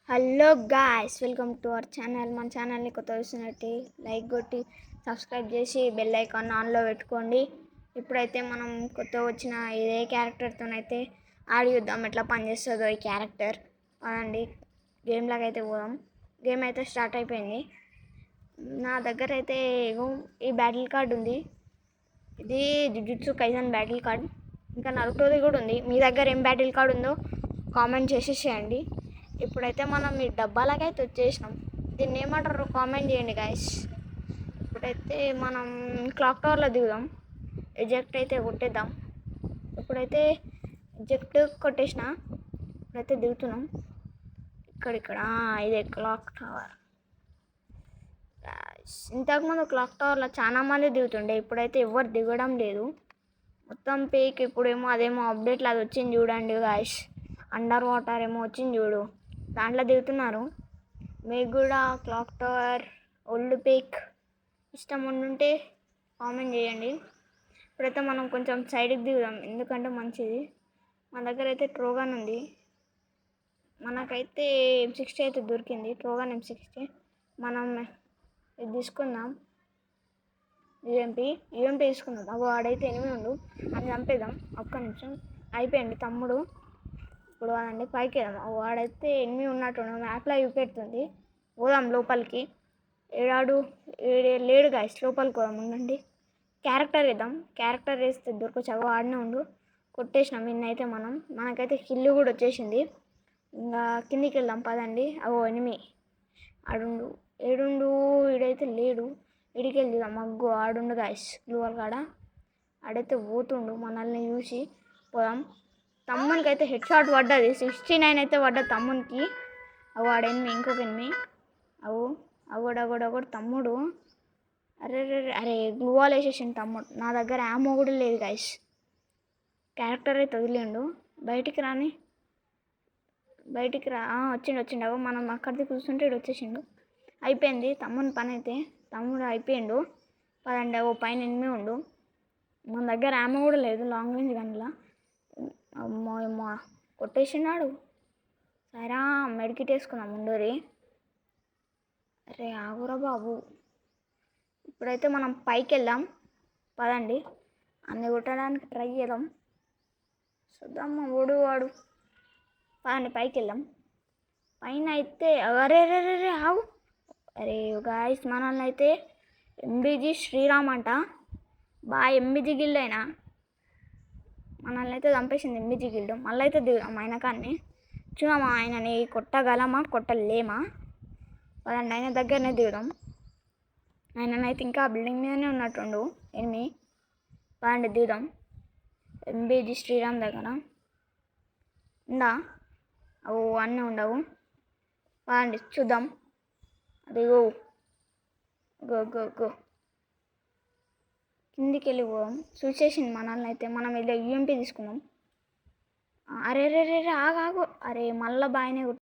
Hello guys, welcome to our channel. మన ఛానల్ని కొత్త చూసినట్టు లైక్ కొట్టి సబ్స్క్రైబ్ చేసి బెల్ ఐకాన్ ఆన్లో పెట్టుకోండి. ఇప్పుడైతే మనం కొత్త వచ్చిన ఇదే క్యారెక్టర్తోనైతే ఆడి చూద్దాం ఎట్లా పనిచేస్తుందో ఈ క్యారెక్టర్. అదండి, గేమ్లాగా అయితే పోదాం. గేమ్ అయితే స్టార్ట్ అయిపోయింది. నా దగ్గర అయితే ఈ బ్యాటిల్ కార్డ్ ఉంది. ఇది జుజుట్సు కైసన్ బ్యాటిల్ కార్డ్. ఇంకా నరుటోది కూడా ఉంది. మీ దగ్గర ఏం బ్యాటిల్ కార్డ్ ఉందో కామెంట్ చేసేసేయండి. ఇప్పుడైతే మనం ఈ డబ్బాలకైతే వచ్చేసినాం. దీన్ని ఏమంటారు కామెంట్ చేయండి గాయస్. ఇప్పుడైతే మనం క్లాక్ టవర్లో దిగుదాం. ఎజెక్ట్ అయితే కొట్టేద్దాం. ఇప్పుడైతే ఎజెక్ట్ కొట్టేసిన. ఇప్పుడైతే దిగుతున్నాం. ఇక్కడ ఇదే క్లాక్ టవర్. ఇంతకుముందు క్లాక్ టవర్లో చాలా మంది దిగుతుండే, ఇప్పుడైతే ఎవరు దిగడం లేదు. మొత్తం పేక్. ఇప్పుడేమో అదేమో అప్డేట్ లాగా వచ్చింది చూడండి గాయస్. అండర్ వాటర్ ఏమో వచ్చింది చూడు, దాంట్లో దిగుతున్నారు. మీకు కూడా క్లాక్ టవర్ ఓల్డ్ పేక్ ఇష్టం ఉండుంటే కామెంట్ చేయండి. ఇప్పుడైతే మనం కొంచెం సైడ్కి దిగుదాం, ఎందుకంటే మంచిది. మన దగ్గర అయితే ట్రోగన్ ఉంది. మనకైతే M60 అయితే దొరికింది, ట్రోగన్ M60. మనం ఇది తీసుకుందాం, యూఎంపీ తీసుకుందాం. అవి వాడైతే ఎనిమిది ఉండు అని చంపేద్దాం. ఒక్క నిమిషం. అయిపోయింది తమ్ముడు. ఇప్పుడు అదండి పైకి వెళ్దాం. వాడైతే ఎనిమిది ఉన్నట్టు మ్యాప్లో చూపెడుతుంది. పోదాం లోపలికి. ఏడాడు లేడు గాయస్, లోపలికి పోదాం. ఉండండి, క్యారెక్టర్ వేద్దాం. క్యారెక్టర్ వేస్తే దొరకొచ్చు. అవి ఆడనే ఉండు. కొట్టేసినాం నిన్నైతే మనకైతే కిల్లు కూడా వచ్చేసింది. ఇంకా కిందికి వెళ్దాం పదండి. అవో ఎనిమిది ఆడుండు. ఏడుండు, ఈడైతే లేడు. ఇడికి వెళ్దాం. మగ్గు ఆడుండు గాయస్, గ్లూవల్ కాడ ఆడైతే పోతుండు. మనల్ని చూసి పోదాం. తమ్మునికి అయితే హెడ్ షాట్ పడ్డది. 69 అయితే పడ్డది తమ్మునికి. అవు ఆడ ఇంకొక ఎనిమిది. అగోడు తమ్ముడు. అరే గ్లూవాల్ వేసేసిండు తమ్ముడు. నా దగ్గర యామో కూడా లేదు గాయస్. క్యారెక్టర్ అయితే వదిలేండు. బయటికి రా. వచ్చిండు. అవు మనం అక్కడికి కూర్చుంటే ఇడు వచ్చేసిండు. అయిపోయింది తమ్ముని పని అయితే. తమ్ముడు అయిపోయిండు. పదండి. ఓ పైన ఎనిమిది ఉండు. మన దగ్గర యామో కూడా లేదు లాంగ్ రేంజ్ గన్లా. అమ్మో కొట్టేసినాడు. సరే మెడికిట్ వేసుకుందాం ముందరి. అరే ఆగురా బాబు. ఇప్పుడైతే మనం పైకి వెళ్దాం పదండి. అన్ని కొట్టడానికి ట్రై చేద్దాం. చూద్దాం వాడు. పదండి పైకి వెళ్దాం. పైన అయితే అరే ఆగు. అరే గాయస్, మనల్ని అయితే ఎంబీజీ శ్రీరామ్ అంట. బాగా ఎంబీజీ గిల్డ్ అయినా మనల్ని అయితే చంపేసింది ఎంబీజీ గిల్డ్. మళ్ళీ అయితే దిగుదాం ఆయన కానీ. చూడమా ఆయనని కొట్టగలమా కొట్టలేమా. పదండి ఆయన దగ్గరనే దిగుదాం. ఆయననైతే ఇంకా బిల్డింగ్ మీదనే ఉన్నట్టుండు ఎనిమిది. పదండి దిగుదాం. ఎంబీజీ శ్రీరామ్ దగ్గర ఉందా? అవు అన్నీ ఉండవు. పదండి చూద్దాం. అది గో కిందికి వెళ్ళిపోదాం. చూసేసింది మనల్ని అయితే. మనం ఇలా యూఎంపీ తీసుకుందాం. అరే ఆగు. అరే మళ్ళీ బాగానే